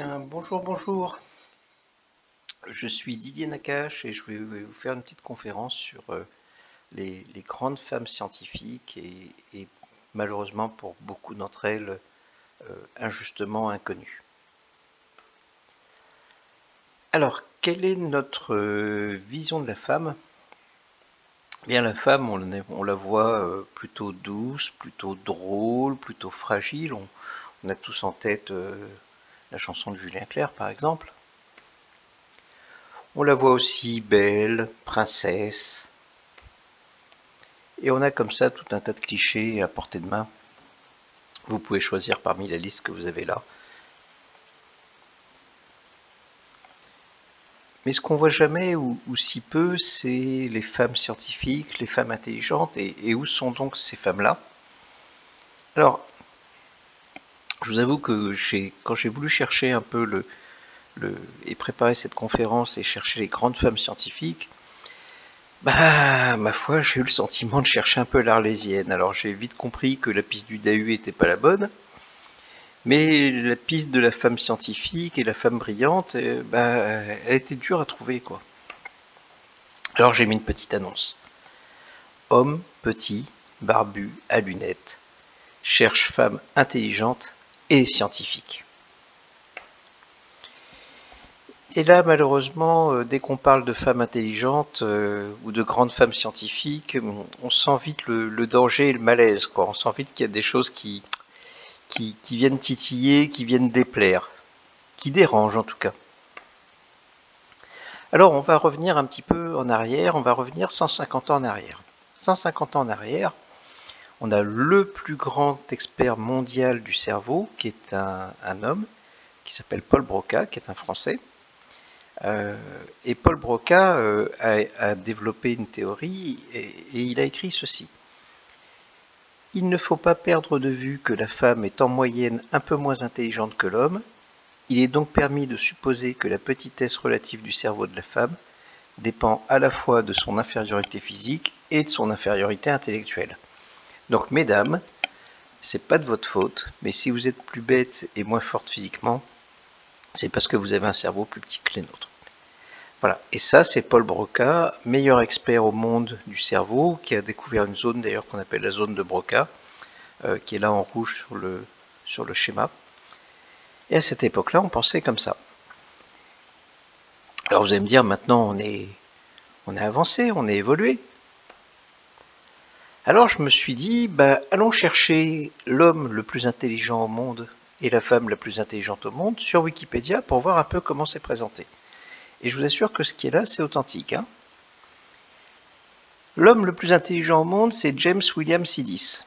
Bien, bonjour, bonjour. Je suis Didier Nakache et je vais vous faire une petite conférence sur les grandes femmes scientifiques et malheureusement pour beaucoup d'entre elles injustement inconnues. Alors, quelle est notre vision de la femme? Bien, la femme, on la voit plutôt douce, plutôt drôle, plutôt fragile. On a tous en tête la chanson de Julien Clerc, par exemple. On la voit aussi belle, princesse. Et on a comme ça tout un tas de clichés à portée de main. Vous pouvez choisir parmi la liste que vous avez là. Mais ce qu'on voit jamais, ou si peu, c'est les femmes scientifiques, les femmes intelligentes. Et où sont donc ces femmes-là? Alors, je vous avoue que quand j'ai voulu chercher un peu et préparer cette conférence et chercher les grandes femmes scientifiques, bah, ma foi, j'ai eu le sentiment de chercher un peu l'Arlésienne. Alors j'ai vite compris que la piste du Dahu était pas la bonne, mais la piste de la femme scientifique et la femme brillante, bah, elle était dure à trouver, quoi. Alors j'ai mis une petite annonce. Homme petit, barbu, à lunettes, cherche femme intelligente et scientifique. Et là, malheureusement, dès qu'on parle de femmes intelligentes ou de grandes femmes scientifiques, on sent vite le danger et le malaise, quoi. On sent vite qu'il y a des choses qui viennent titiller, qui viennent déplaire, qui dérangent en tout cas. Alors on va revenir un petit peu en arrière, on va revenir 150 ans en arrière. 150 ans en arrière, on a le plus grand expert mondial du cerveau, qui est un homme, qui s'appelle Paul Broca, qui est un Français. Et Paul Broca a développé une théorie et il a écrit ceci. Il ne faut pas perdre de vue que la femme est en moyenne un peu moins intelligente que l'homme. Il est donc permis de supposer que la petitesse relative du cerveau de la femme dépend à la fois de son infériorité physique et de son infériorité intellectuelle. Donc mesdames, c'est pas de votre faute, mais si vous êtes plus bête et moins forte physiquement, c'est parce que vous avez un cerveau plus petit que les nôtres. Voilà, et ça c'est Paul Broca, meilleur expert au monde du cerveau, qui a découvert une zone d'ailleurs qu'on appelle la zone de Broca, qui est là en rouge sur le schéma. Et à cette époque-là, on pensait comme ça. Alors vous allez me dire, maintenant on est avancé, on est évolué. Alors je me suis dit, bah, allons chercher l'homme le plus intelligent au monde et la femme la plus intelligente au monde sur Wikipédia pour voir un peu comment c'est présenté. Et je vous assure que ce qui est là, c'est authentique. Hein. L'homme le plus intelligent au monde, c'est James William Sidis.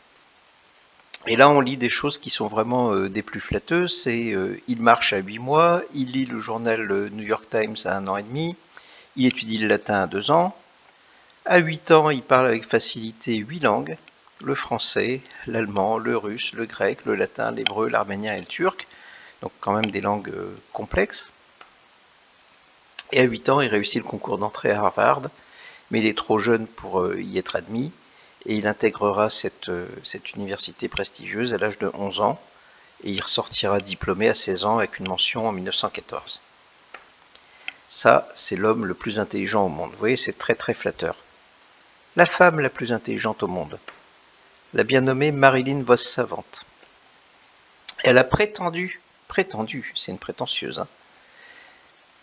Et là, on lit des choses qui sont vraiment des plus flatteuses. C'est il marche à 8 mois, il lit le journal New York Times à 1 an et demi, il étudie le latin à 2 ans. À 8 ans, il parle avec facilité 8 langues, le français, l'allemand, le russe, le grec, le latin, l'hébreu, l'arménien et le turc, donc quand même des langues complexes. Et à 8 ans, il réussit le concours d'entrée à Harvard, mais il est trop jeune pour y être admis, et il intégrera cette université prestigieuse à l'âge de 11 ans, et il ressortira diplômé à 16 ans avec une mention en 1914. Ça, c'est l'homme le plus intelligent au monde. Vous voyez, c'est très très flatteur. La femme la plus intelligente au monde, la bien nommée Marilyn Vos Savant. Elle a prétendu, c'est une prétentieuse, hein,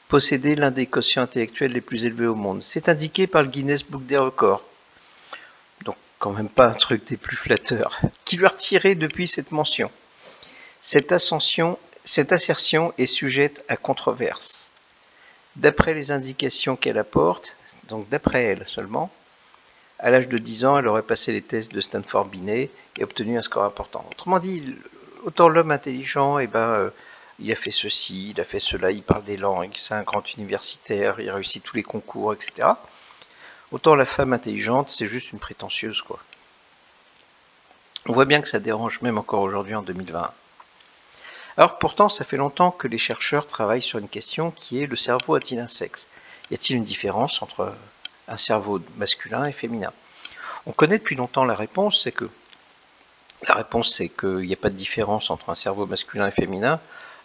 posséder l'un des quotients intellectuels les plus élevés au monde. C'est indiqué par le Guinness Book des records. Donc quand même pas un truc des plus flatteurs. Qui lui a retiré depuis cette mention. Cette assertion est sujette à controverse. D'après les indications qu'elle apporte, donc d'après elle seulement, à l'âge de 10 ans, elle aurait passé les tests de Stanford Binet et obtenu un score important. Autrement dit, autant l'homme intelligent, il a fait ceci, il a fait cela, il parle des langues, c'est un grand universitaire, il réussit tous les concours, etc. Autant la femme intelligente, c'est juste une prétentieuse, quoi. On voit bien que ça dérange même encore aujourd'hui en 2020. Alors pourtant, ça fait longtemps que les chercheurs travaillent sur une question qui est: le cerveau a-t-il un sexe? Y a-t-il une différence entre un cerveau masculin et féminin? On connaît depuis longtemps la réponse, c'est qu'il n'y a pas de différence entre un cerveau masculin et féminin,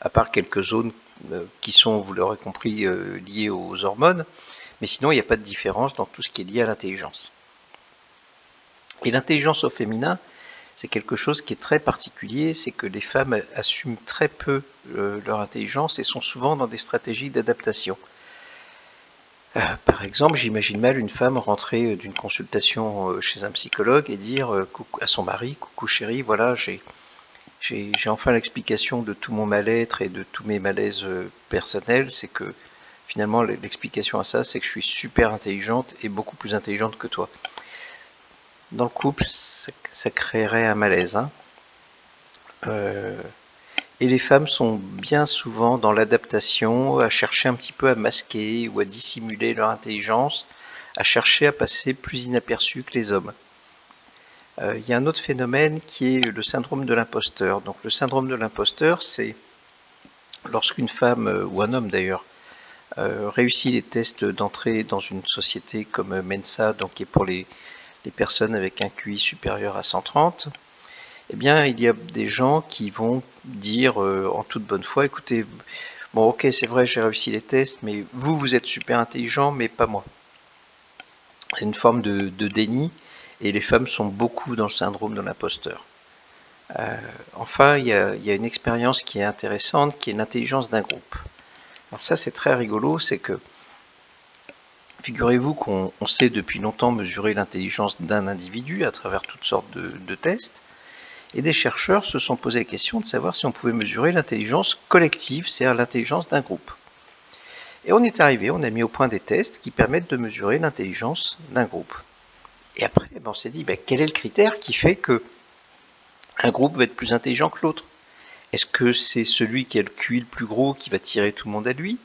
à part quelques zones qui sont, vous l'aurez compris, liées aux hormones, mais sinon il n'y a pas de différence dans tout ce qui est lié à l'intelligence. Et l'intelligence au féminin, c'est quelque chose qui est très particulier, c'est que les femmes assument très peu leur intelligence et sont souvent dans des stratégies d'adaptation. Par exemple, j'imagine mal une femme rentrer d'une consultation chez un psychologue et dire à son mari, coucou chérie, voilà, j'ai enfin l'explication de tout mon mal-être et de tous mes malaises personnels, c'est que finalement l'explication à ça, c'est que je suis super intelligente et beaucoup plus intelligente que toi. Dans le couple, ça créerait un malaise. Hein. Et les femmes sont bien souvent dans l'adaptation, à chercher un petit peu à masquer ou à dissimuler leur intelligence, à chercher à passer plus inaperçus que les hommes. Il y a un autre phénomène qui est le syndrome de l'imposteur. Donc le syndrome de l'imposteur, c'est lorsqu'une femme, ou un homme d'ailleurs, réussit les tests d'entrée dans une société comme Mensa, donc qui est pour les personnes avec un QI supérieur à 130, eh bien, il y a des gens qui vont dire en toute bonne foi, écoutez, bon, ok, c'est vrai, j'ai réussi les tests, mais vous êtes super intelligent, mais pas moi. C'est une forme de déni, et les femmes sont beaucoup dans le syndrome de l'imposteur. Enfin, il y a une expérience qui est intéressante, qui est l'intelligence d'un groupe. Alors ça, c'est très rigolo, c'est que, figurez-vous qu'on sait depuis longtemps mesurer l'intelligence d'un individu à travers toutes sortes de tests, et des chercheurs se sont posé la question de savoir si on pouvait mesurer l'intelligence collective, c'est-à-dire l'intelligence d'un groupe. Et on est arrivé, on a mis au point des tests qui permettent de mesurer l'intelligence d'un groupe. Et après, on s'est dit, quel est le critère qui fait que un groupe va être plus intelligent que l'autre? Est-ce que c'est celui qui a le QI le plus gros qui va tirer tout le monde à lui?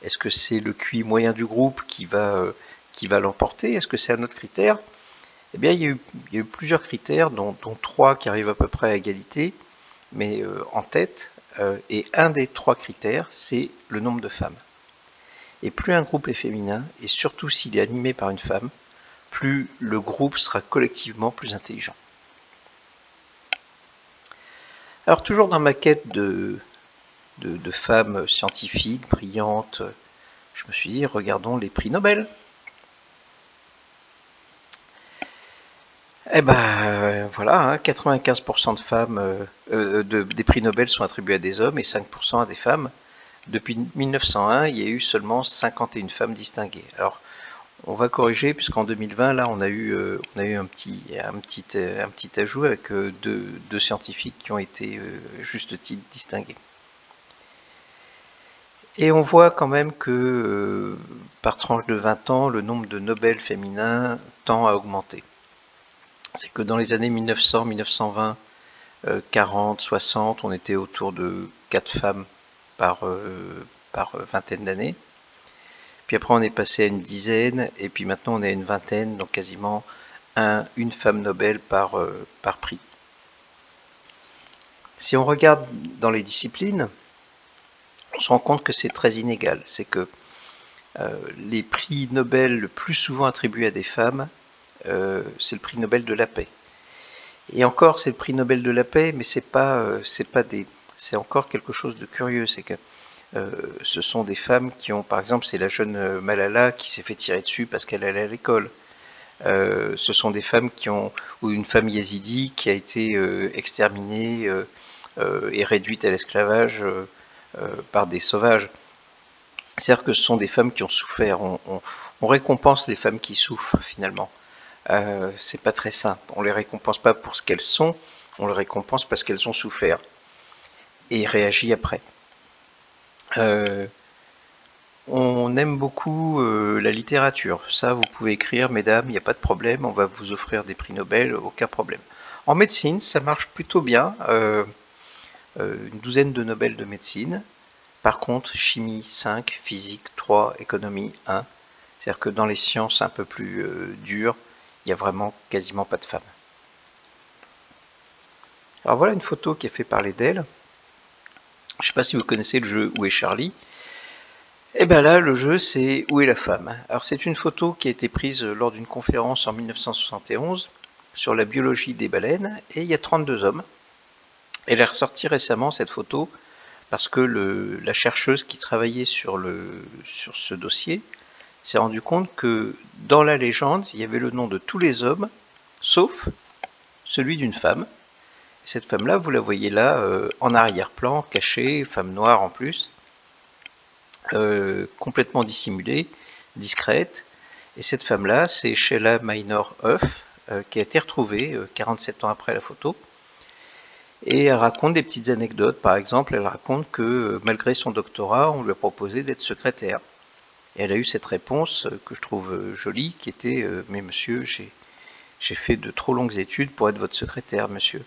Est-ce que c'est le QI moyen du groupe qui va l'emporter? Est-ce que c'est un autre critère? Eh bien, il y a eu plusieurs critères, dont 3 qui arrivent à peu près à égalité, mais en tête. Et un des 3 critères, c'est le nombre de femmes. Et plus un groupe est féminin, et surtout s'il est animé par une femme, plus le groupe sera collectivement plus intelligent. Alors toujours dans ma quête de femmes scientifiques, brillantes, je me suis dit, regardons les prix Nobel. Eh ben voilà, hein, 95% de femmes, des prix Nobel sont attribués à des hommes et 5% à des femmes. Depuis 1901, il y a eu seulement 51 femmes distinguées. Alors, on va corriger puisqu'en 2020, là, on a eu un petit ajout avec deux scientifiques qui ont été juste titre distingués. Et on voit quand même que par tranche de 20 ans, le nombre de Nobel féminins tend à augmenter. C'est que dans les années 1900, 1920, 40, 60, on était autour de 4 femmes par vingtaine d'années. Puis après, on est passé à une dizaine, et puis maintenant, on est à une vingtaine, donc quasiment une femme Nobel par prix. Si on regarde dans les disciplines, on se rend compte que c'est très inégal. C'est que les prix Nobel le plus souvent attribués à des femmes, c'est le prix Nobel de la paix. Et encore, c'est le prix Nobel de la paix, mais c'est encore quelque chose de curieux. C'est que ce sont des femmes qui ont, par exemple, c'est la jeune Malala qui s'est fait tirer dessus parce qu'elle allait à l'école. Ce sont des femmes ou une femme yézidi qui a été exterminée et réduite à l'esclavage par des sauvages. C'est-à-dire que ce sont des femmes qui ont souffert. On récompense les femmes qui souffrent finalement. C'est pas très simple. On les récompense pas pour ce qu'elles sont, on les récompense parce qu'elles ont souffert et réagi après. On aime beaucoup la littérature. Ça, vous pouvez écrire, mesdames, il n'y a pas de problème, on va vous offrir des prix Nobel, aucun problème. En médecine, ça marche plutôt bien. Une douzaine de Nobel de médecine. Par contre, chimie 5, physique 3, économie 1. C'est-à-dire que dans les sciences un peu plus dures, il n'y a vraiment quasiment pas de femmes. Alors voilà une photo qui a fait parler d'elle. Je ne sais pas si vous connaissez le jeu Où est Charlie? Et bien là, le jeu, c'est Où est la femme? Alors c'est une photo qui a été prise lors d'une conférence en 1971 sur la biologie des baleines, et il y a 32 hommes. Elle est ressortie récemment, cette photo, parce que la chercheuse qui travaillait sur ce dossier s'est rendu compte que dans la légende, il y avait le nom de tous les hommes, sauf celui d'une femme. Cette femme-là, vous la voyez là, en arrière-plan, cachée, femme noire en plus, complètement dissimulée, discrète. Et cette femme-là, c'est Sheila Minor Huff, qui a été retrouvée 47 ans après la photo. Et elle raconte des petites anecdotes. Par exemple, elle raconte que malgré son doctorat, on lui a proposé d'être secrétaire. Et elle a eu cette réponse que je trouve jolie, qui était « Mais monsieur, j'ai fait de trop longues études pour être votre secrétaire, monsieur. »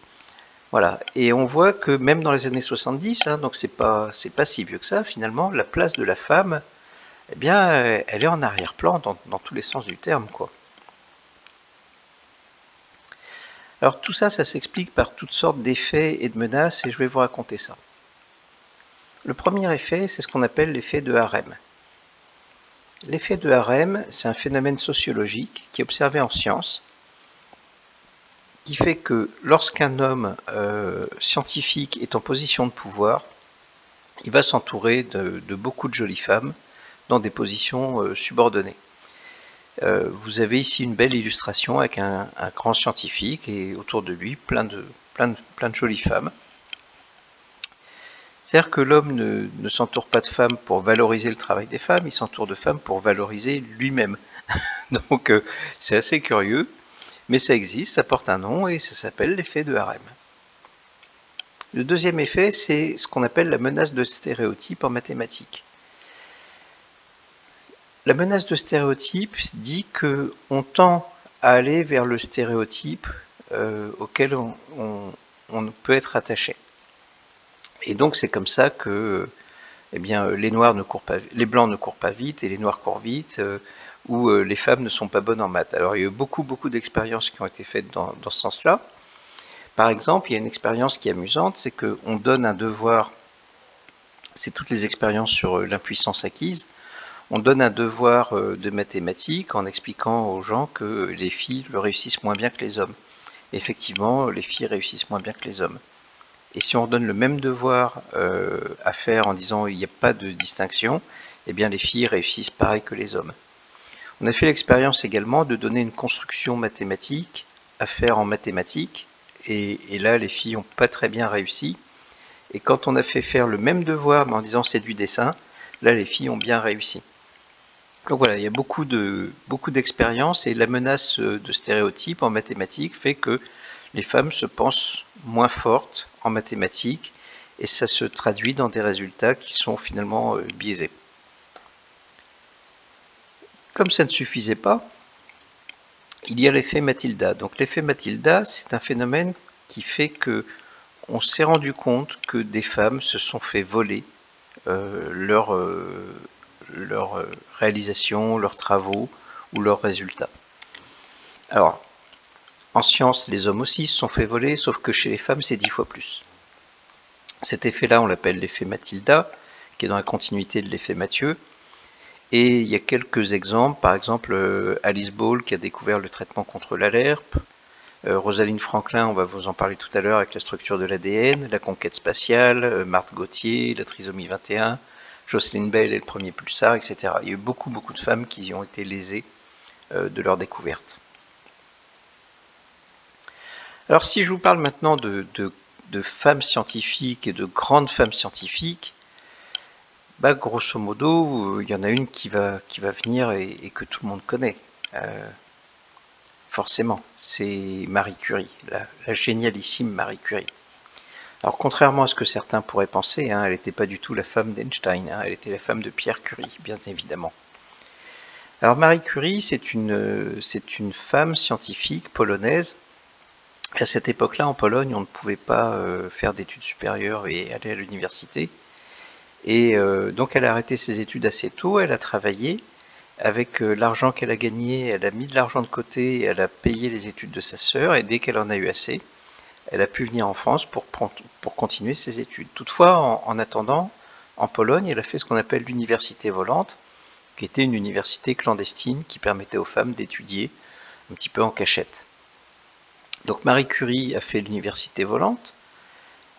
Voilà. Et on voit que même dans les années 70, hein, donc c'est pas si vieux que ça, finalement, la place de la femme, eh bien, elle est en arrière-plan dans tous les sens du terme, quoi. Alors tout ça, ça s'explique par toutes sortes d'effets et de menaces, et je vais vous raconter ça. Le premier effet, c'est ce qu'on appelle l'effet de harem. L'effet de harem, c'est un phénomène sociologique qui est observé en science, qui fait que lorsqu'un homme scientifique est en position de pouvoir, il va s'entourer de beaucoup de jolies femmes dans des positions subordonnées. Vous avez ici une belle illustration avec un grand scientifique et autour de lui plein de jolies femmes. C'est-à-dire que l'homme ne s'entoure pas de femmes pour valoriser le travail des femmes, il s'entoure de femmes pour valoriser lui-même. Donc c'est assez curieux, mais ça existe, ça porte un nom et ça s'appelle l'effet de harem. Le deuxième effet, c'est ce qu'on appelle la menace de stéréotype en mathématiques. La menace de stéréotype dit qu'on tend à aller vers le stéréotype auquel on peut être attaché. Et donc c'est comme ça que eh bien, les blancs ne courent pas vite et les noirs courent vite, ou les femmes ne sont pas bonnes en maths. Alors il y a eu beaucoup d'expériences qui ont été faites dans ce sens-là. Par exemple, il y a une expérience qui est amusante, c'est qu'on donne un devoir, c'est toutes les expériences sur l'impuissance acquise, on donne un devoir de mathématiques en expliquant aux gens que les filles le réussissent moins bien que les hommes. Et effectivement, les filles réussissent moins bien que les hommes. Et si on donne le même devoir à faire en disant il n'y a pas de distinction, eh bien les filles réussissent pareil que les hommes. On a fait l'expérience également de donner une construction mathématique à faire en mathématiques, et là les filles n'ont pas très bien réussi. Et quand on a fait faire le même devoir mais en disant c'est du dessin, là les filles ont bien réussi. Donc voilà, il y a beaucoup d'expériences et la menace de stéréotypes en mathématiques fait que les femmes se pensent moins fortes en mathématiques et ça se traduit dans des résultats qui sont finalement biaisés. Comme ça ne suffisait pas, il y a l'effet Matilda. Donc l'effet Matilda, c'est un phénomène qui fait que on s'est rendu compte que des femmes se sont fait voler leurs réalisations, leurs travaux ou leurs résultats. Alors, en science, les hommes aussi se sont fait voler, sauf que chez les femmes, c'est 10 fois plus. Cet effet-là, on l'appelle l'effet Matilda, qui est dans la continuité de l'effet Mathieu. Et il y a quelques exemples, par exemple Alice Ball qui a découvert le traitement contre l'ALERP, Rosalind Franklin, on va vous en parler tout à l'heure avec la structure de l'ADN, la conquête spatiale, Marthe Gauthier, la trisomie 21, Jocelyn Bell et le premier pulsar, etc. Il y a eu beaucoup de femmes qui y ont été lésées de leur découverte. Alors si je vous parle maintenant de femmes scientifiques et de grandes femmes scientifiques, bah, grosso modo, il y en a une qui va venir et que tout le monde connaît. Forcément, c'est Marie Curie, la génialissime Marie Curie. Alors contrairement à ce que certains pourraient penser, hein, elle n'était pas du tout la femme d'Einstein, hein, elle était la femme de Pierre Curie, bien évidemment. Alors Marie Curie, c'est une femme scientifique polonaise. À cette époque-là, en Pologne, on ne pouvait pas faire d'études supérieures et aller à l'université. Et donc elle a arrêté ses études assez tôt, elle a travaillé. Avec l'argent qu'elle a gagné, elle a mis de l'argent de côté, et elle a payé les études de sa sœur, et dès qu'elle en a eu assez, elle a pu venir en France pour continuer ses études. Toutefois, en attendant, en Pologne, elle a fait ce qu'on appelle l'université volante, qui était une université clandestine qui permettait aux femmes d'étudier un petit peu en cachette. Donc Marie Curie a fait l'université volante,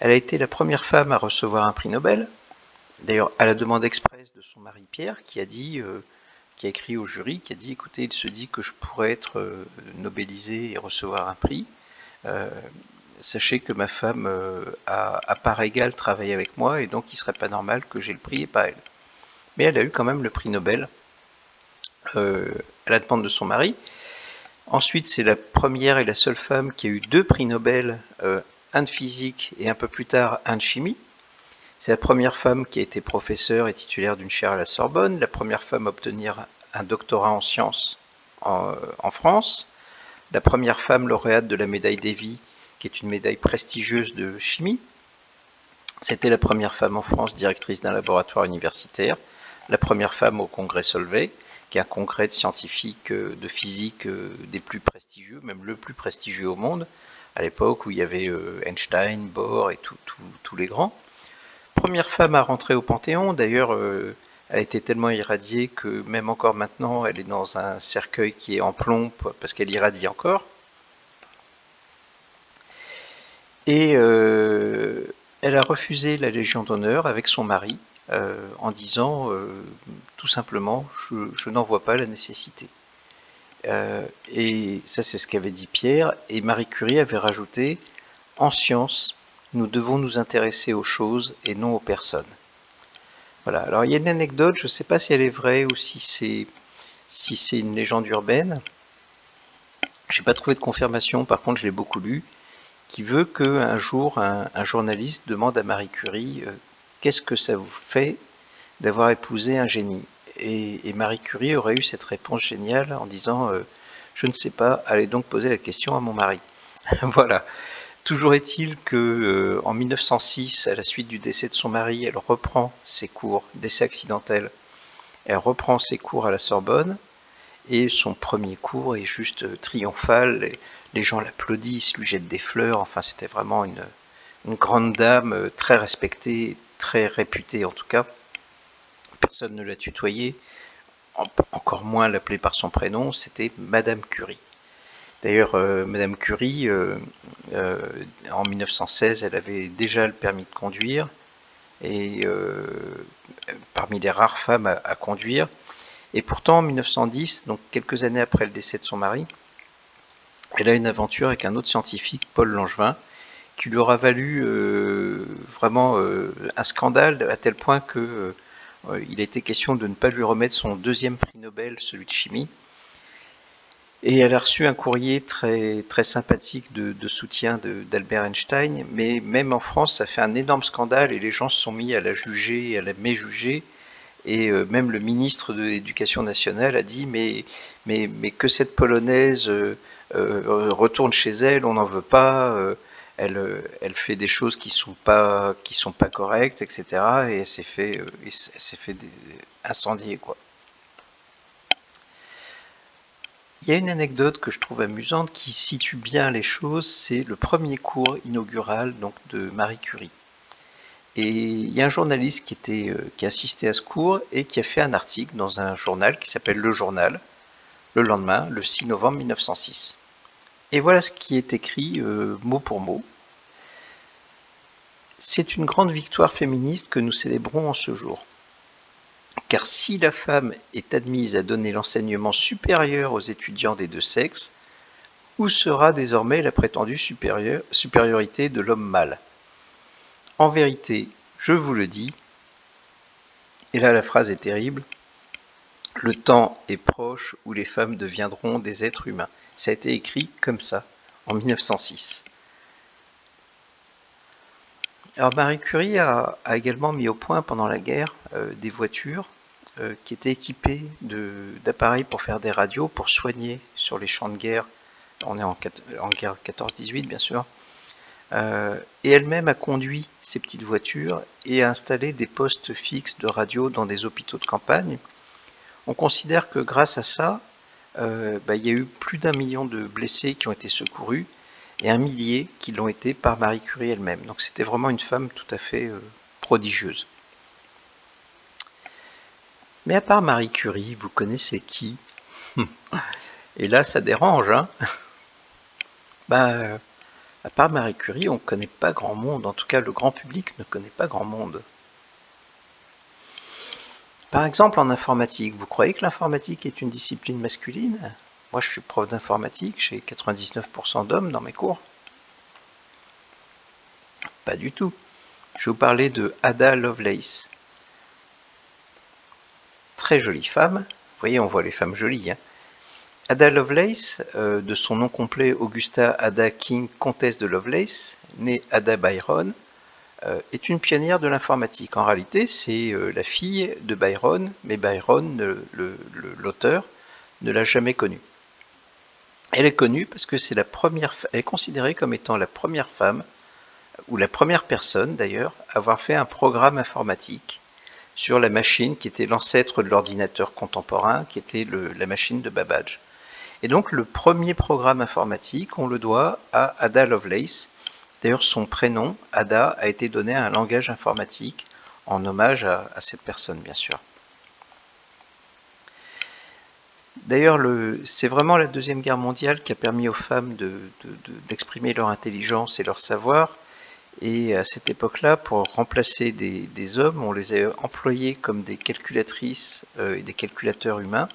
Elle a été la première femme à recevoir un prix Nobel, d'ailleurs à la demande express de son mari Pierre, qui a écrit au jury, qui a dit, écoutez, il se dit que je pourrais être nobelisé et recevoir un prix. Sachez que ma femme a à part égale travaillé avec moi, et donc il ne serait pas normal que j'ai le prix et pas elle. Mais elle a eu quand même le prix Nobel à la demande de son mari. Ensuite, c'est la première et la seule femme qui a eu 2 prix Nobel, un de physique et un peu plus tard un de chimie. C'est la première femme qui a été professeure et titulaire d'une chaire à la Sorbonne, la première femme à obtenir un doctorat en sciences en France, la première femme lauréate de la médaille Davy, qui est une médaille prestigieuse de chimie. C'était la première femme en France directrice d'un laboratoire universitaire, la première femme au congrès Solvay, qui est un congrès de scientifiques de physique des plus prestigieux, même le plus prestigieux au monde, à l'époque où il y avait Einstein, Bohr et tous les grands. Première femme à rentrer au Panthéon, d'ailleurs elle a été tellement irradiée que même encore maintenant elle est dans un cercueil qui est en plomb parce qu'elle irradie encore. Et elle a refusé la Légion d'honneur avec son mari en disant tout simplement je n'en vois pas la nécessité. Et ça c'est ce qu'avait dit Pierre, et Marie Curie avait rajouté en science nous devons nous intéresser aux choses et non aux personnes. Voilà, alors il y a une anecdote, je ne sais pas si elle est vraie ou si c'est une légende urbaine. Je n'ai pas trouvé de confirmation, par contre je l'ai beaucoup lu, qui veut qu'un jour un journaliste demande à Marie Curie qu'est-ce que ça vous fait d'avoir épousé un génie, et Marie Curie aurait eu cette réponse géniale en disant je ne sais pas, allez donc poser la question à mon mari. Voilà. Toujours est-il que en 1906, à la suite du décès de son mari, elle reprend ses cours, décès accidentel, elle reprend ses cours à la Sorbonne, et son premier cours est juste triomphal, les gens l'applaudissent, lui jettent des fleurs, enfin c'était vraiment une grande dame très respectée, très réputée en tout cas. Personne ne l'a tutoyée, encore moins l'appelait par son prénom, c'était Madame Curie. D'ailleurs, Madame Curie, en 1916, elle avait déjà le permis de conduire, et parmi les rares femmes à conduire. Et pourtant, en 1910, donc quelques années après le décès de son mari, elle a une aventure avec un autre scientifique, Paul Langevin, qui lui aura valu vraiment un scandale, à tel point que il a été question de ne pas lui remettre son 2e prix Nobel, celui de chimie. Et elle a reçu un courrier très, très sympathique de soutien d'Albert Einstein, mais même en France, ça fait un énorme scandale et les gens se sont mis à la juger, à la méjuger. Et même le ministre de l'Éducation nationale a dit mais que cette Polonaise retourne chez elle, on n'en veut pas, elle fait des choses qui sont pas correctes, etc. Et elle s'est fait incendier, quoi. Il y a une anecdote que je trouve amusante qui situe bien les choses, c'est le premier cours inaugural donc de Marie Curie. Et il y a un journaliste qui assistait à ce cours et qui a fait un article dans un journal qui s'appelle Le Journal, le lendemain, le 6 novembre 1906. Et voilà ce qui est écrit mot pour mot. C'est une grande victoire féministe que nous célébrons en ce jour. Car si la femme est admise à donner l'enseignement supérieur aux étudiants des deux sexes, où sera désormais la prétendue supériorité de l'homme mâle? En vérité, je vous le dis, et là la phrase est terrible, le temps est proche où les femmes deviendront des êtres humains. Ça a été écrit comme ça, en 1906. Alors Marie Curie a également mis au point pendant la guerre des voitures qui étaient équipées d'appareils pour faire des radios, pour soigner sur les champs de guerre. On est en guerre 14-18 bien sûr. Et elle-même a conduit ces petites voitures et a installé des postes fixes de radio dans des hôpitaux de campagne. On considère que grâce à ça, il y a eu plus d'1 million de blessés qui ont été secourus et 1 millier qui l'ont été par Marie Curie elle-même. Donc c'était vraiment une femme tout à fait prodigieuse. Mais à part Marie Curie, vous connaissez qui? Et là, ça dérange, hein? À part Marie Curie, on ne connaît pas grand monde, en tout cas le grand public ne connaît pas grand monde. Par exemple en informatique, vous croyez que l'informatique est une discipline masculine? Moi je suis prof d'informatique, j'ai 99% d'hommes dans mes cours. Pas du tout. Je vais vous parler de Ada Lovelace. Très jolie femme. Vous voyez, on voit les femmes jolies. Hein. Ada Lovelace, de son nom complet Augusta Ada King, comtesse de Lovelace, née Ada Byron, est une pionnière de l'informatique. En réalité, c'est la fille de Byron, mais Byron, l'auteur, ne l'a jamais connue. Elle est connue parce que c'est elle est considérée comme étant la première femme, ou la première personne d'ailleurs, à avoir fait un programme informatique sur la machine qui était l'ancêtre de l'ordinateur contemporain, qui était la machine de Babbage. Et donc le premier programme informatique, on le doit à Ada Lovelace. D'ailleurs son prénom, Ada, a été donné à un langage informatique en hommage à cette personne, bien sûr. D'ailleurs, c'est vraiment la Deuxième Guerre mondiale qui a permis aux femmes d'exprimer leur intelligence et leur savoir. Et à cette époque-là, pour remplacer des hommes, on les a employés comme des calculatrices et des calculateurs humains.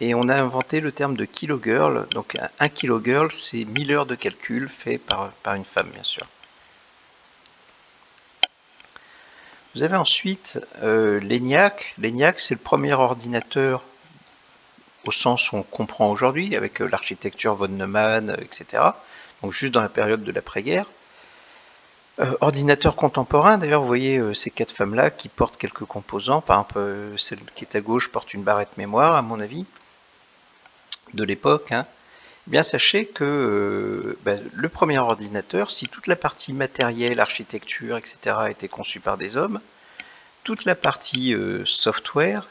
Et on a inventé le terme de kilogirl. Donc un kilogirl, c'est 1000 heures de calcul fait par une femme, bien sûr. Vous avez ensuite l'ENIAC. L'ENIAC, c'est le premier ordinateur au sens où on comprend aujourd'hui, avec l'architecture von Neumann, etc. Donc juste dans la période de l'après-guerre. Ordinateur contemporain, d'ailleurs, vous voyez ces quatre femmes-là qui portent quelques composants. Par exemple, celle qui est à gauche porte une barrette mémoire, à mon avis, de l'époque. Hein. Eh bien, sachez que le premier ordinateur, si toute la partie matérielle, architecture, etc. a été conçue par des hommes, toute la partie software,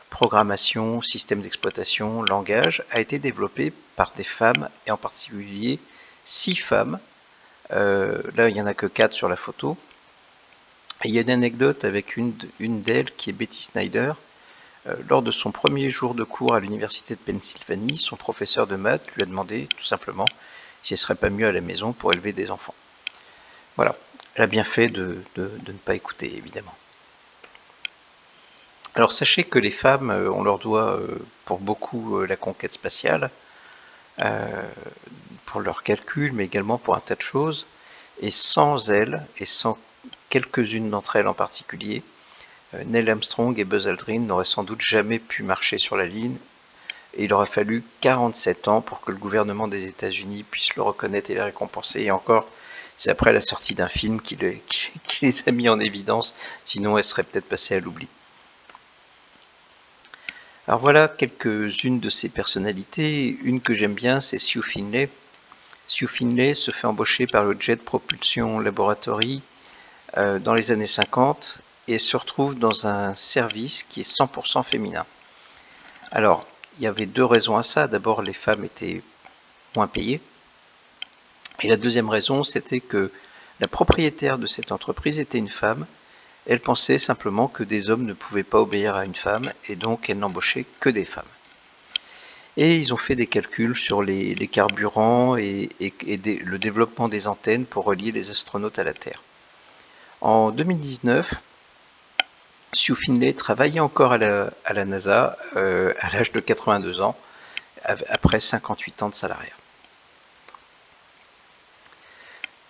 programmation, système d'exploitation, langage, a été développée par des femmes, et en particulier 6 femmes. Là, il n'y en a que 4 sur la photo. Et il y a une anecdote avec une d'elles qui est Betty Snyder. Lors de son premier jour de cours à l'université de Pennsylvanie, son professeur de maths lui a demandé tout simplement si elle ne serait pas mieux à la maison pour élever des enfants. Voilà, elle a bien fait de ne pas écouter, évidemment. Alors sachez que les femmes, on leur doit pour beaucoup la conquête spatiale, pour leurs calculs, mais également pour un tas de choses. Et sans elles, et sans quelques-unes d'entre elles en particulier, Neil Armstrong et Buzz Aldrin n'auraient sans doute jamais pu marcher sur la Lune, et il aurait fallu 47 ans pour que le gouvernement des États-Unis puisse le reconnaître et les récompenser. Et encore, c'est après la sortie d'un film qui les a mis en évidence, sinon elles seraient peut-être passées à l'oubli. Alors voilà quelques-unes de ces personnalités. Une que j'aime bien, c'est Sue Finley. Sue Finley se fait embaucher par le Jet Propulsion Laboratory dans les années 50 et se retrouve dans un service qui est 100% féminin. Alors, il y avait 2 raisons à ça. D'abord, les femmes étaient moins payées. Et la deuxième raison, c'était que la propriétaire de cette entreprise était une femme. Elle pensait simplement que des hommes ne pouvaient pas obéir à une femme et donc elle n'embauchait que des femmes. Et ils ont fait des calculs sur les carburants et le développement des antennes pour relier les astronautes à la Terre. En 2019, Sue Finley travaillait encore à la NASA à l'âge de 82 ans, après 58 ans de salariat.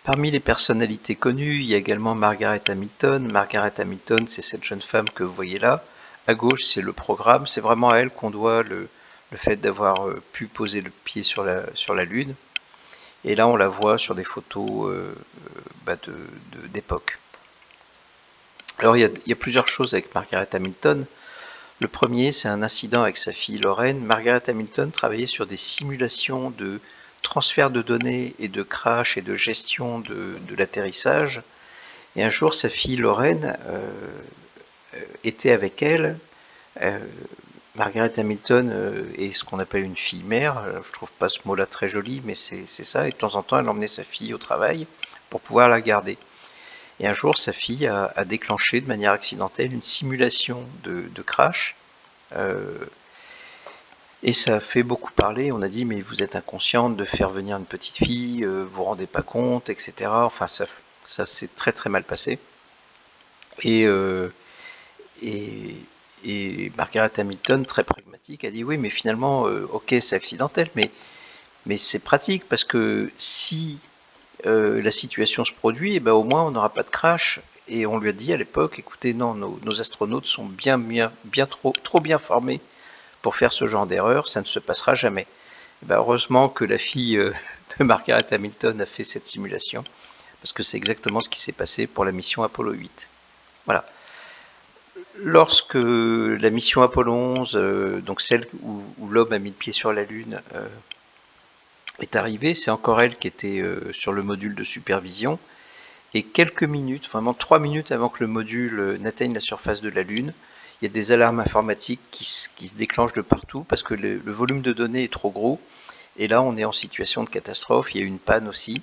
Parmi les personnalités connues, il y a également Margaret Hamilton. Margaret Hamilton, c'est cette jeune femme que vous voyez là. À gauche, c'est le programme. C'est vraiment à elle qu'on doit le fait d'avoir pu poser le pied sur la Lune. Et là, on la voit sur des photos d'époque. Alors, il y a plusieurs choses avec Margaret Hamilton. Le premier, c'est un incident avec sa fille Lorraine. Margaret Hamilton travaillait sur des simulations de transfert de données et de crash et de gestion de l'atterrissage. Et un jour, sa fille Lorraine était avec elle. Margaret Hamilton est ce qu'on appelle une fille-mère. Je trouve pas ce mot-là très joli, mais c'est ça. Et de temps en temps, elle emmenait sa fille au travail pour pouvoir la garder. Et un jour, sa fille a déclenché de manière accidentelle une simulation de crash. Et ça a fait beaucoup parler. On a dit, mais vous êtes inconsciente de faire venir une petite fille, vous vous rendez pas compte, etc. Enfin, ça s'est très très mal passé. Et, et Margaret Hamilton, très pragmatique, a dit, oui, mais finalement, ok, c'est accidentel, mais c'est pratique, parce que si la situation se produit, et ben, au moins on n'aura pas de crash. Et on lui a dit à l'époque, écoutez, non, nos astronautes sont bien trop bien formés pour faire ce genre d'erreur, ça ne se passera jamais. Et ben, heureusement que la fille de Margaret Hamilton a fait cette simulation, parce que c'est exactement ce qui s'est passé pour la mission Apollo 8. Voilà. Lorsque la mission Apollo 11, donc celle où l'homme a mis le pied sur la Lune, est arrivée, c'est encore elle qui était sur le module de supervision. Et quelques minutes, vraiment 3 minutes avant que le module n'atteigne la surface de la Lune, il y a des alarmes informatiques qui se déclenchent de partout parce que le volume de données est trop gros. Et là, on est en situation de catastrophe, il y a eu une panne aussi.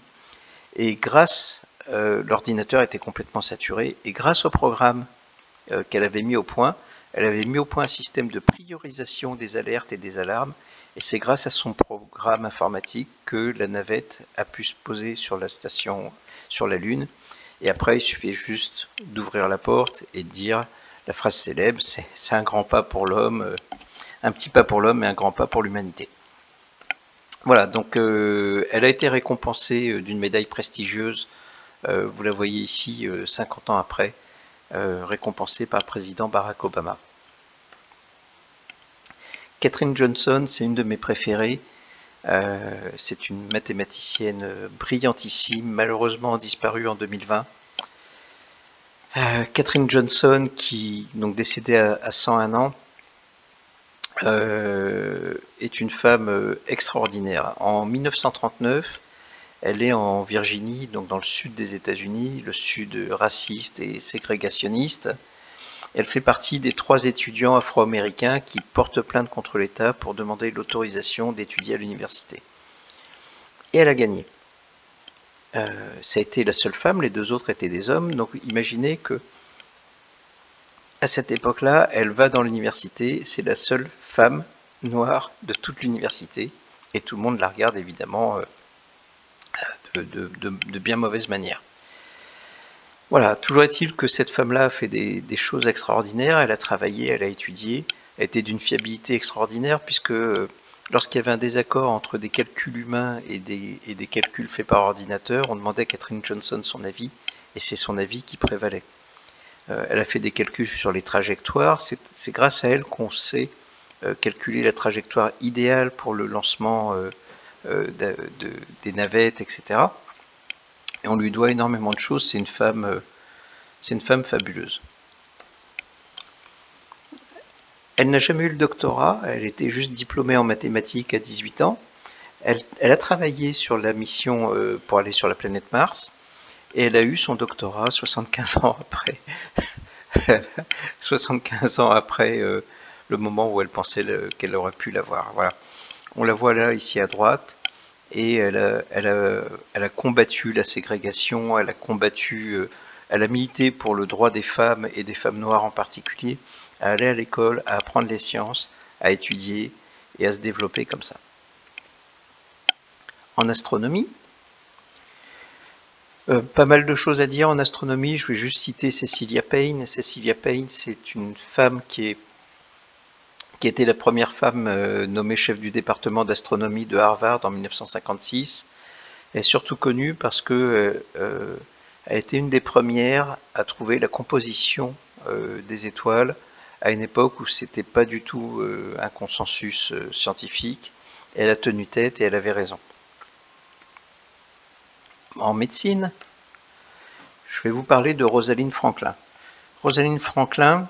Et l'ordinateur était complètement saturé, et grâce au programme qu'elle avait mis au point, elle avait mis au point un système de priorisation des alertes et des alarmes, et c'est grâce à son programme informatique que la navette a pu se poser sur la station, sur la Lune. Et après, il suffit juste d'ouvrir la porte et de dire la phrase célèbre, c'est un grand pas pour l'homme, un petit pas pour l'homme et un grand pas pour l'humanité. Voilà, donc elle a été récompensée d'une médaille prestigieuse, vous la voyez ici, 50 ans après, récompensée par le président Barack Obama. Katherine Johnson, c'est une de mes préférées. C'est une mathématicienne brillantissime, malheureusement disparue en 2020. Katherine Johnson, qui donc décédée à 101 ans, est une femme extraordinaire. En 1939, elle est en Virginie, donc dans le sud des États-Unis, le sud raciste et ségrégationniste. Elle fait partie des 3 étudiants afro-américains qui portent plainte contre l'État pour demander l'autorisation d'étudier à l'université. Et elle a gagné. Ça a été la seule femme, les 2 autres étaient des hommes, donc imaginez que à cette époque-là, elle va dans l'université, c'est la seule femme noire de toute l'université, et tout le monde la regarde évidemment de bien mauvaise manière. Voilà, toujours est-il que cette femme-là a fait des choses extraordinaires, elle a travaillé, elle a étudié, elle était d'une fiabilité extraordinaire, puisque lorsqu'il y avait un désaccord entre des calculs humains et des calculs faits par ordinateur, on demandait à Katherine Johnson son avis, et c'est son avis qui prévalait. Elle a fait des calculs sur les trajectoires, c'est grâce à elle qu'on sait calculer la trajectoire idéale pour le lancement des navettes, etc. Et on lui doit énormément de choses, c'est une femme fabuleuse. Elle n'a jamais eu le doctorat, elle était juste diplômée en mathématiques à 18 ans. Elle a travaillé sur la mission pour aller sur la planète Mars, et elle a eu son doctorat 75 ans après. 75 ans après le moment où elle pensait qu'elle aurait pu l'avoir. Voilà. On la voit là, ici à droite, et elle a combattu la ségrégation, elle a milité pour le droit des femmes et des femmes noires en particulier, à aller à l'école, à apprendre les sciences, à étudier et à se développer comme ça. En astronomie, pas mal de choses à dire en astronomie, je vais juste citer Cecilia Payne. Cecilia Payne, c'est une femme qui était la première femme nommée chef du département d'astronomie de Harvard en 1956. Elle est surtout connue parce que elle a été une des premières à trouver la composition des étoiles à une époque où c'était pas du tout un consensus scientifique. Elle a tenu tête et elle avait raison. En médecine, je vais vous parler de Rosalind Franklin. Rosalind Franklin,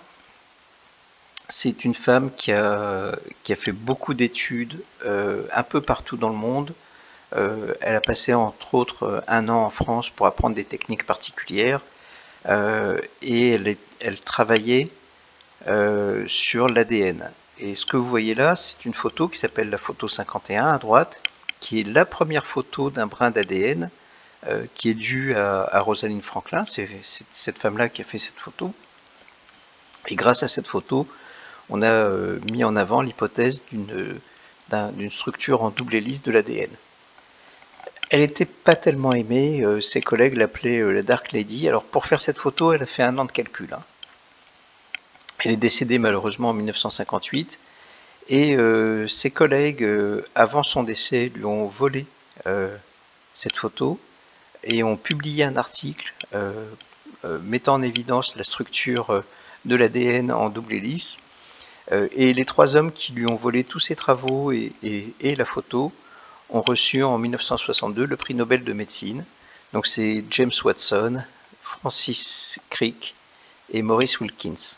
c'est une femme qui a fait beaucoup d'études un peu partout dans le monde. Elle a passé entre autres 1 an en France pour apprendre des techniques particulières et elle travaillait sur l'ADN. Et ce que vous voyez là, c'est une photo qui s'appelle la photo 51 à droite, qui est la première photo d'un brin d'ADN qui est due à Rosalind Franklin. C'est cette femme-là qui a fait cette photo. Et grâce à cette photo, on a mis en avant l'hypothèse d'une structure en double hélice de l'ADN. Elle n'était pas tellement aimée, ses collègues l'appelaient la Dark Lady. Alors pour faire cette photo, elle a fait 1 an de calcul. Elle est décédée malheureusement en 1958 et ses collègues, avant son décès, lui ont volé cette photo et ont publié un article mettant en évidence la structure de l'ADN en double hélice. Et les 3 hommes qui lui ont volé tous ses travaux et la photo ont reçu en 1962 le prix Nobel de médecine. Donc c'est James Watson, Francis Crick et Maurice Wilkins.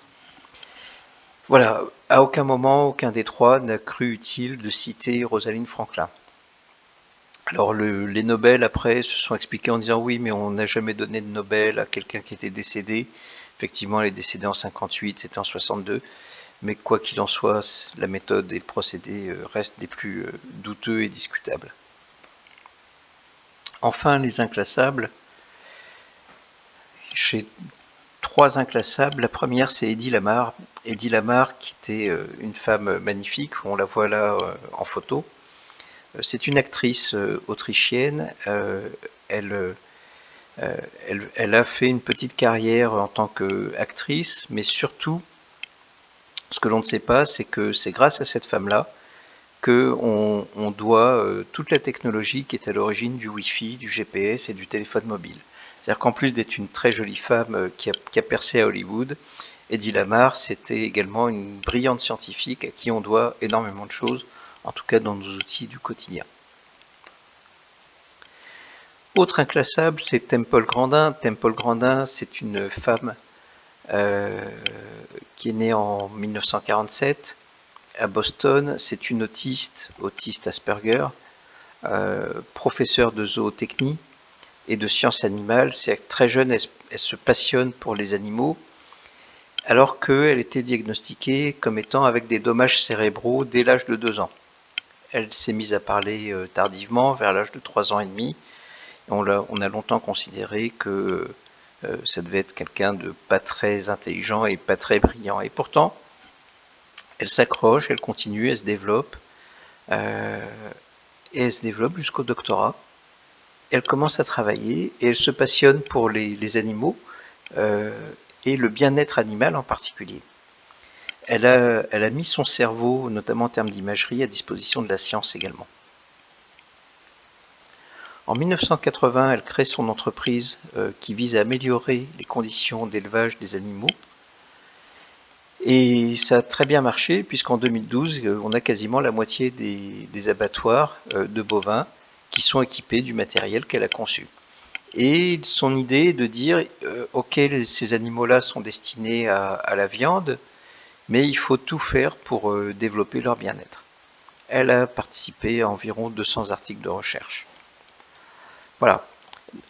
Voilà, à aucun moment, aucun des 3 n'a cru utile de citer Rosalind Franklin. Alors les Nobel après se sont expliqués en disant oui mais on n'a jamais donné de Nobel à quelqu'un qui était décédé. Effectivement elle est décédée en 58, c'était en 62. Mais quoi qu'il en soit, la méthode et le procédé restent des plus douteux et discutables. Enfin, les inclassables. J'ai 3 inclassables. La première, c'est Eddie Lamar. Eddie Lamar, qui était une femme magnifique, on la voit là en photo. C'est une actrice autrichienne. Elle a fait une petite carrière en tant qu'actrice, mais surtout, ce que l'on ne sait pas, c'est que c'est grâce à cette femme-là qu'on doit toute la technologie qui est à l'origine du Wi-Fi, du GPS et du téléphone mobile. C'est-à-dire qu'en plus d'être une très jolie femme qui a percé à Hollywood, Eddie Lamar, c'était également une brillante scientifique à qui on doit énormément de choses, en tout cas dans nos outils du quotidien. Autre inclassable, c'est Temple Grandin. Temple Grandin, c'est une femme qui est née en 1947 à Boston. C'est une autiste Asperger, professeure de zootechnie et de sciences animales. C'est très jeune, elle se passionne pour les animaux, alors qu'elle était diagnostiquée comme étant avec des dommages cérébraux dès l'âge de 2 ans. Elle s'est mise à parler tardivement, vers l'âge de 3 ans et demi. On a longtemps considéré que ça devait être quelqu'un de pas très intelligent et pas très brillant. Et pourtant, elle s'accroche, elle continue, elle se développe. Et elle se développe jusqu'au doctorat. Elle commence à travailler et elle se passionne pour les animaux et le bien-être animal en particulier. Elle a mis son cerveau, notamment en termes d'imagerie, à disposition de la science également. En 1980, elle crée son entreprise qui vise à améliorer les conditions d'élevage des animaux. Et ça a très bien marché, puisqu'en 2012, on a quasiment la moitié des abattoirs de bovins qui sont équipés du matériel qu'elle a conçu. Et son idée est de dire, ok, ces animaux-là sont destinés à la viande, mais il faut tout faire pour développer leur bien-être. Elle a participé à environ 200 articles de recherche. Voilà.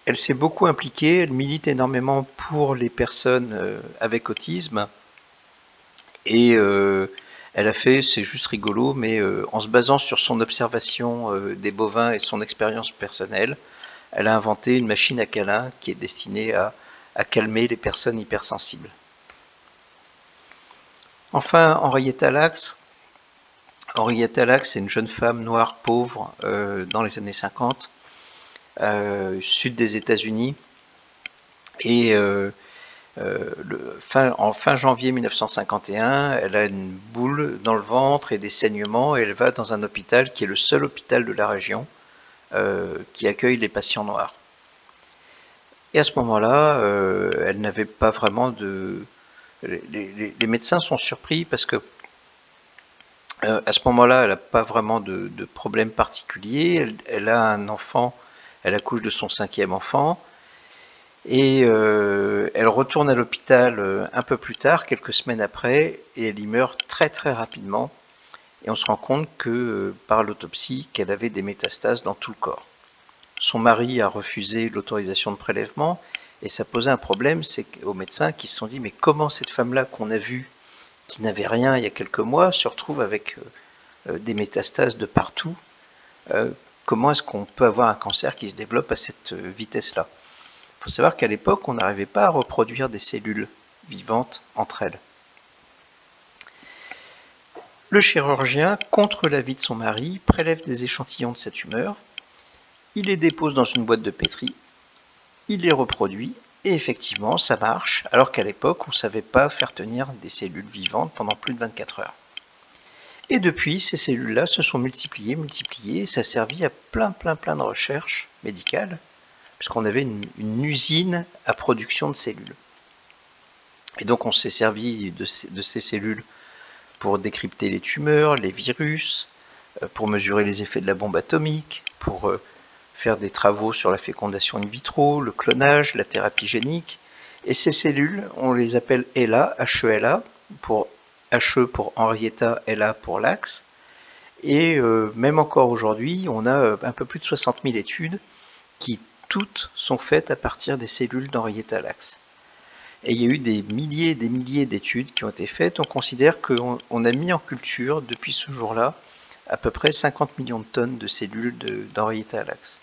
Elle s'est beaucoup impliquée, elle milite énormément pour les personnes avec autisme. Et elle a fait, c'est juste rigolo, mais en se basant sur son observation des bovins et son expérience personnelle, elle a inventé une machine à câlin qui est destinée à calmer les personnes hypersensibles. Enfin, Henrietta Lacks. Henrietta Lacks, c'est une jeune femme noire pauvre dans les années 50, sud des États-Unis. Et en fin janvier 1951, elle a une boule dans le ventre et des saignements, et elle va dans un hôpital qui est le seul hôpital de la région qui accueille les patients noirs. Et à ce moment-là, elle n'avait pas vraiment de... Les médecins sont surpris parce que à ce moment-là, elle n'a pas vraiment de problème particulier. Elle a un enfant, elle accouche de son 5e enfant. Et elle retourne à l'hôpital un peu plus tard, quelques semaines après, et elle y meurt très très rapidement. Et on se rend compte que par l'autopsie, qu'elle avait des métastases dans tout le corps. Son mari a refusé l'autorisation de prélèvement, et ça posait un problème, c'est aux médecins qui se sont dit mais comment cette femme-là qu'on a vue, qui n'avait rien il y a quelques mois, se retrouve avec des métastases de partout. Comment est-ce qu'on peut avoir un cancer qui se développe à cette vitesse-là ? Il faut savoir qu'à l'époque, on n'arrivait pas à reproduire des cellules vivantes entre elles. Le chirurgien, contre l'avis de son mari, prélève des échantillons de sa tumeur, il les dépose dans une boîte de pétri, il les reproduit, et effectivement, ça marche, alors qu'à l'époque, on ne savait pas faire tenir des cellules vivantes pendant plus de 24 heures. Et depuis, ces cellules-là se sont multipliées, et ça a servi à plein de recherches médicales, puisqu'on avait une usine à production de cellules. Et donc on s'est servi de ces cellules pour décrypter les tumeurs, les virus, pour mesurer les effets de la bombe atomique, pour faire des travaux sur la fécondation in vitro, le clonage, la thérapie génique. Et ces cellules, on les appelle HeLa, H-E-L-A, pour HE pour Henrietta, LA pour Lax. Et même encore aujourd'hui, on a un peu plus de 60 000 études qui toutes sont faites à partir des cellules d'Henrietta Lacks. Et il y a eu des milliers et des milliers d'études qui ont été faites. On considère qu'on a mis en culture, depuis ce jour-là, à peu près 50 millions de tonnes de cellules d'Henrietta Lacks.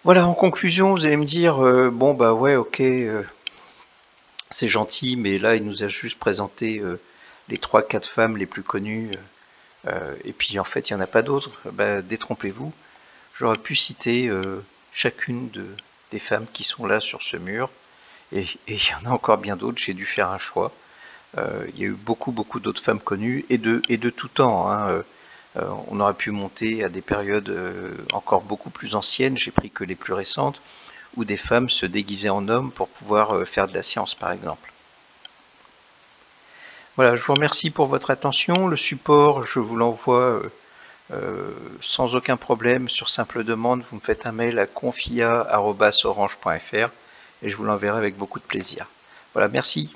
Voilà, en conclusion, vous allez me dire, bon bah ouais, ok, c'est gentil, mais là, il nous a juste présenté les 3-4 femmes les plus connues, et puis en fait, il n'y en a pas d'autres. Bah, détrompez-vous. J'aurais pu citer chacune des femmes qui sont là sur ce mur, et il y en a encore bien d'autres, j'ai dû faire un choix. Il y a eu beaucoup d'autres femmes connues, et de tout temps. Hein. On aurait pu monter à des périodes encore beaucoup plus anciennes, j'ai pris que les plus récentes, où des femmes se déguisaient en hommes pour pouvoir faire de la science, par exemple. Voilà, je vous remercie pour votre attention. Le support, je vous l'envoie sans aucun problème, sur simple demande. Vous me faites un mail à confia@orange.fr et je vous l'enverrai avec beaucoup de plaisir. Voilà, merci.